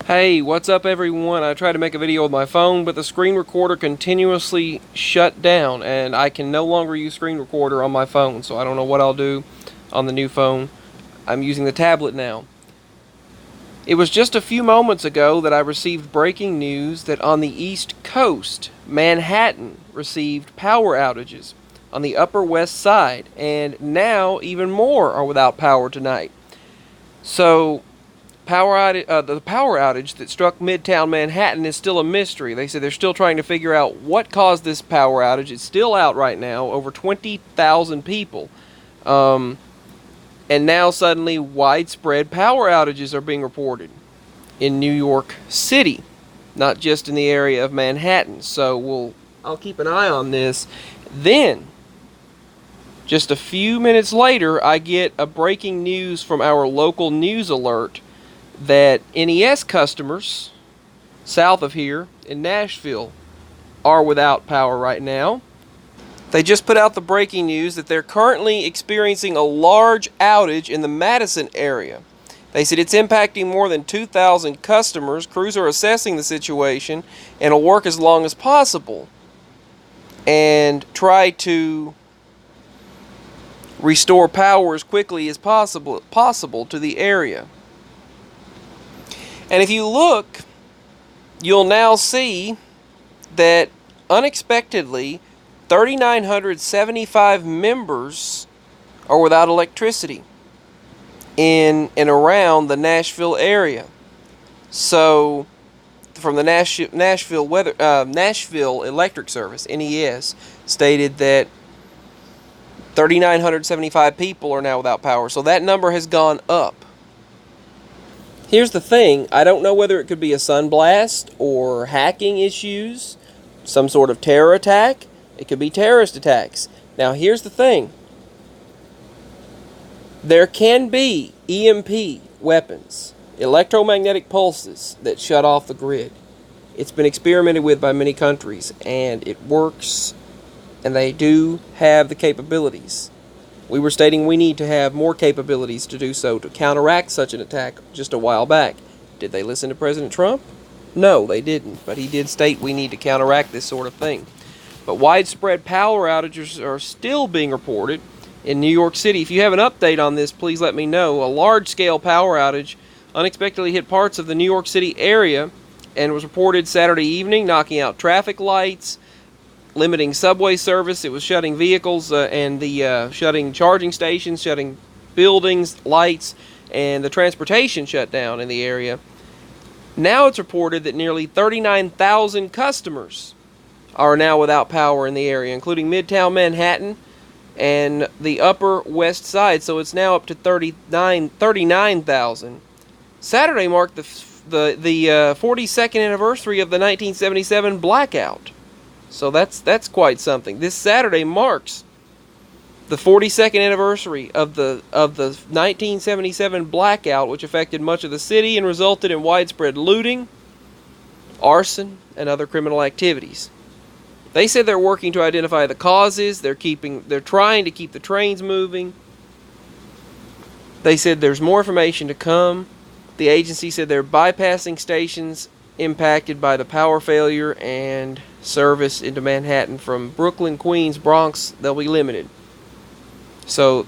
Hey, what's up everyone? I tried to make a video with my phone, but the screen recorder continuously shut down, and I can no longer use screen recorder on my phone, so I don't know what I'll do on the new phone. I'm using the tablet now. It was just a few moments ago that I received breaking news that on the East Coast, Manhattan received power outages on the Upper West Side, and now even more are without power tonight. So, the power outage that struck Midtown Manhattan is still a mystery. They say they're still trying to figure out what caused this power outage. It's still out right now, over 20,000 people. And now suddenly widespread power outages are being reported in New York City, not just in the area of Manhattan. So I'll keep an eye on this. Then, just a few minutes later, I get a breaking news from our local news alert that NES customers south of here in Nashville are without power right now. They just put out the breaking news that they're currently experiencing a large outage in the Madison area. They said it's impacting more than 2,000 customers. Crews are assessing the situation and will work as long as possible and try to restore power as quickly as possible to the area. And if you look, you'll now see that unexpectedly 3,975 members are without electricity in and around the Nashville area. So, from the Nashville Electric Service (NES) stated that 3,975 people are now without power. So that number has gone up. Here's the thing, I don't know whether it could be a sunblast or hacking issues, some sort of terror attack. It could be terrorist attacks. Now here's the thing. There can be EMP weapons, electromagnetic pulses, that shut off the grid. It's been experimented with by many countries, and it works, and they do have the capabilities. We were stating we need to have more capabilities to do so to counteract such an attack just a while back. Did they listen to President Trump? No, they didn't, but he did state we need to counteract this sort of thing. But widespread power outages are still being reported in New York City. If you have an update on this, please let me know. A large-scale power outage unexpectedly hit parts of the New York City area and was reported Saturday evening, knocking out traffic lights, limiting subway service. It was shutting vehicles and shutting charging stations, shutting buildings, lights, and the transportation shut down in the area. Now it's reported that nearly 39,000 customers are now without power in the area, including Midtown Manhattan and the Upper West Side. So it's now up to 39,000. Saturday marked the 42nd anniversary of the 1977 blackout. So that's quite something. This Saturday marks the 42nd anniversary of the 1977 blackout, which affected much of the city and resulted in widespread looting, arson, and other criminal activities. They said they're working to identify the causes. They're trying to keep the trains moving. They said there's more information to come. The agency said they're bypassing stations impacted by the power failure, and service into Manhattan from Brooklyn, Queens, Bronx, they'll be limited. So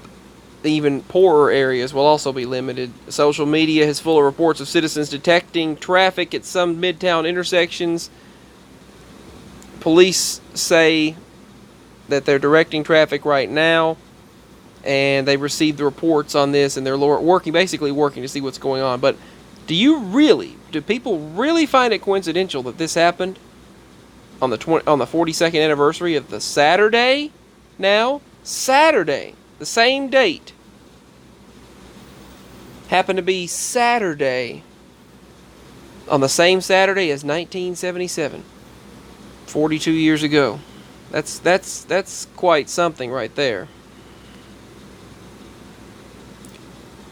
even poorer areas will also be limited. Social media is full of reports of citizens detecting traffic at some midtown intersections. Police say that they're directing traffic right now, and they've received the reports on this, and they're basically working to see what's going on. But do people really find it coincidental that this happened on the 42nd anniversary of the Saturday? Saturday, the same date, happened to be Saturday on the same Saturday as 1977, 42 years ago. That's quite something right there.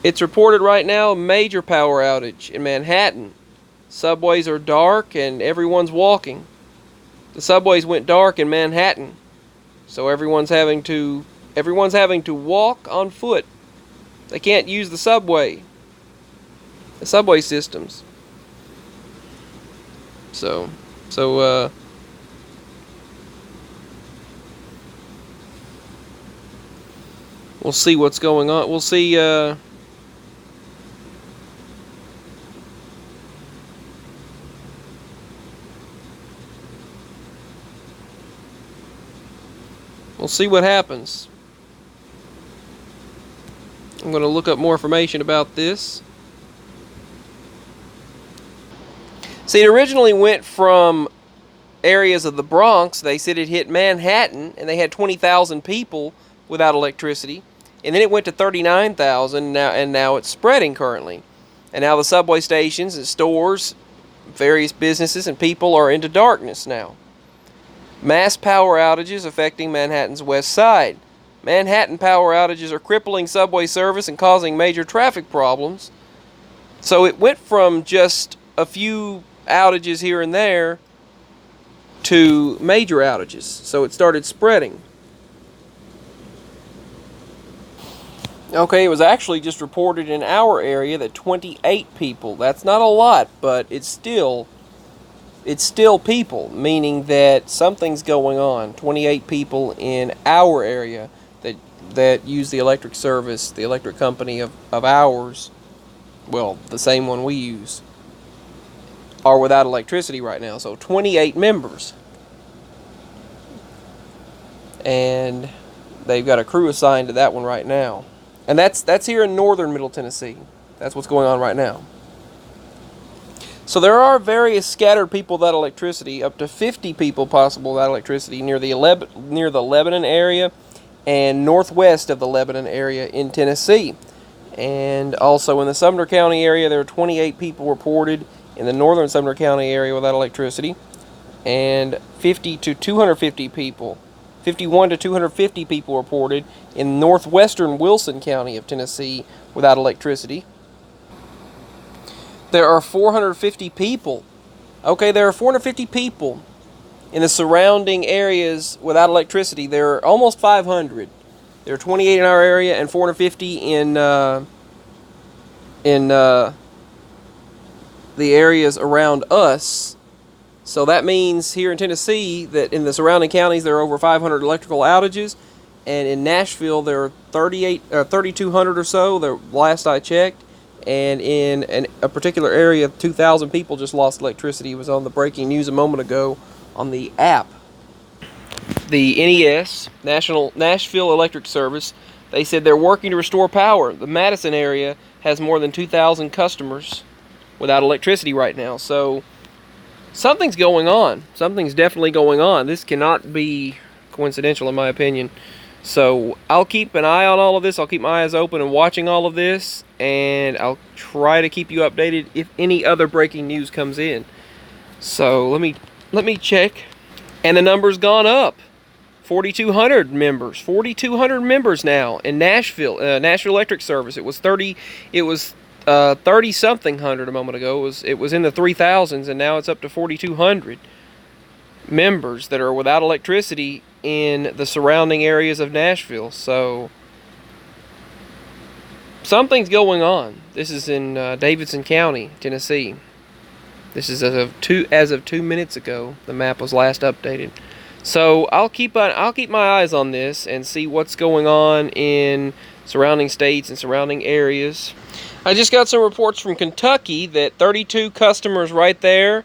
It's reported right now a major power outage in Manhattan. Subways are dark and everyone's walking. The subways went dark in Manhattan, so everyone's having to walk on foot. They can't use the subway systems. So, so we'll see what's going on. We'll see. We'll see what happens. I'm going to look up more information about this. See, it originally went from areas of the Bronx. They said it hit Manhattan, and they had 20,000 people without electricity. And then it went to 39,000, and now it's spreading currently. And now the subway stations and stores, various businesses and people are into darkness now. Mass power outages affecting Manhattan's west side. Manhattan power outages are crippling subway service and causing major traffic problems. So it went from just a few outages here and there to major outages. So it started spreading. Okay, it was actually just reported in our area that 28 people, that's not a lot, but it's still people, meaning that something's going on. 28 people in our area that use the electric service, the electric company of ours, well, the same one we use, are without electricity right now. So 28 members. And they've got a crew assigned to that one right now. And that's here in northern Middle Tennessee. That's what's going on right now. So there are various scattered people without electricity, up to 50 people possible without electricity near the Lebanon area and northwest of the Lebanon area in Tennessee. And also in the Sumner County area, there are 28 people reported in the northern Sumner County area without electricity, and 50 to 250 people, 51 to 250 people reported in northwestern Wilson County of Tennessee without electricity. There are 450 people. Okay, there are 450 people in the surrounding areas without electricity. There are almost 500. There are 28 in our area and 450 in the areas around us. So that means here in Tennessee that in the surrounding counties there are over 500 electrical outages, and in Nashville there are 3,200 or so, the last I checked. And in a particular area, 2,000 people just lost electricity. It was on the breaking news a moment ago on the app. The NES, Nashville Electric Service, they said they're working to restore power. The Madison area has more than 2,000 customers without electricity right now. So something's going on. Something's definitely going on. This cannot be coincidental in my opinion. So I'll keep an eye on all of this. I'll keep my eyes open and watching all of this, and I'll try to keep you updated if any other breaking news comes in. So let me check, and the number's gone up. 4,200 members. 4,200 members now in Nashville. Nashville Electric Service. It was 30 something hundred a moment ago. It was in the 3,000s, and now it's up to 4,200 members that are without electricity in the surrounding areas of Nashville. So something's going on. This is in Davidson County, Tennessee. This is as of 2 minutes ago. The map was last updated. So I'll keep my eyes on this and see what's going on in surrounding states and surrounding areas. I just got some reports from Kentucky that 32 customers right there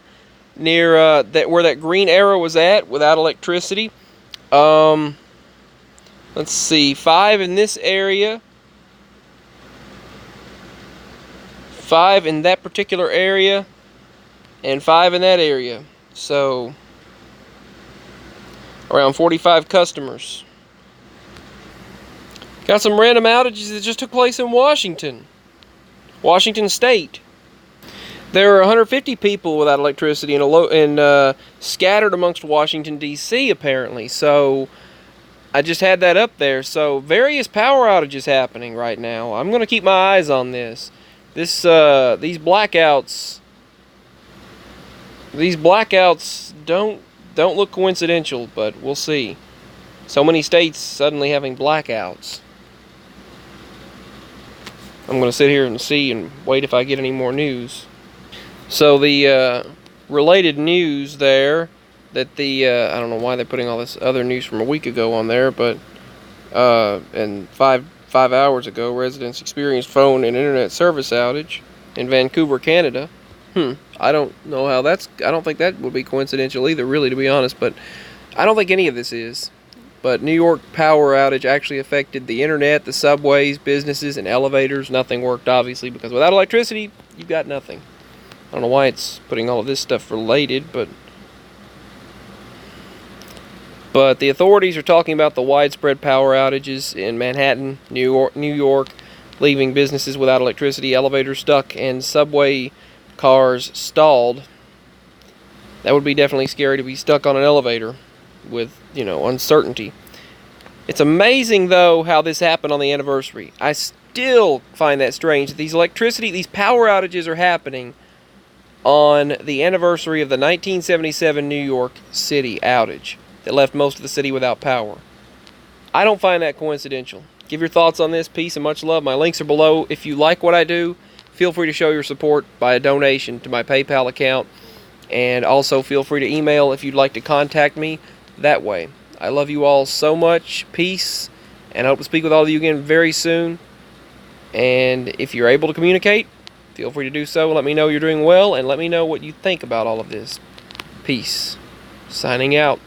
near where that green arrow was at without electricity. Let's see, 5 in this area, 5 in that particular area, and 5 in that area. So around 45 customers. Got some random outages that just took place in Washington State. There are 150 people without electricity and scattered amongst Washington, D.C., apparently. So I just had that up there. So various power outages happening right now. I'm going to keep my eyes on this. These blackouts don't look coincidental, but we'll see. So many states suddenly having blackouts. I'm going to sit here and see and wait if I get any more news. So the related news there that the I don't know why they're putting all this other news from a week ago on there, but and five hours ago, residents experienced phone and internet service outage in Vancouver, Canada. I don't know how that's. I don't think that would be coincidental either, really, to be honest. But I don't think any of this is. But New York power outage actually affected the internet, the subways, businesses, and elevators. Nothing worked, obviously, because without electricity, you've got nothing. I don't know why it's putting all of this stuff related, but the authorities are talking about the widespread power outages in Manhattan, New York, leaving businesses without electricity, elevators stuck, and subway cars stalled. That would be definitely scary to be stuck on an elevator with, uncertainty. It's amazing, though, how this happened on the anniversary. I still find that strange. These power outages are happening on the anniversary of the 1977 New York City outage that left most of the city without power. I don't find that coincidental. Give your thoughts on this. Peace and much love. My links are below. If you like what I do, feel free to show your support by a donation to my PayPal account. And also feel free to email if you'd like to contact me that way. I love you all so much. Peace. And I hope to speak with all of you again very soon. And if you're able to communicate, feel free to do so. Let me know you're doing well, and let me know what you think about all of this. Peace. Signing out.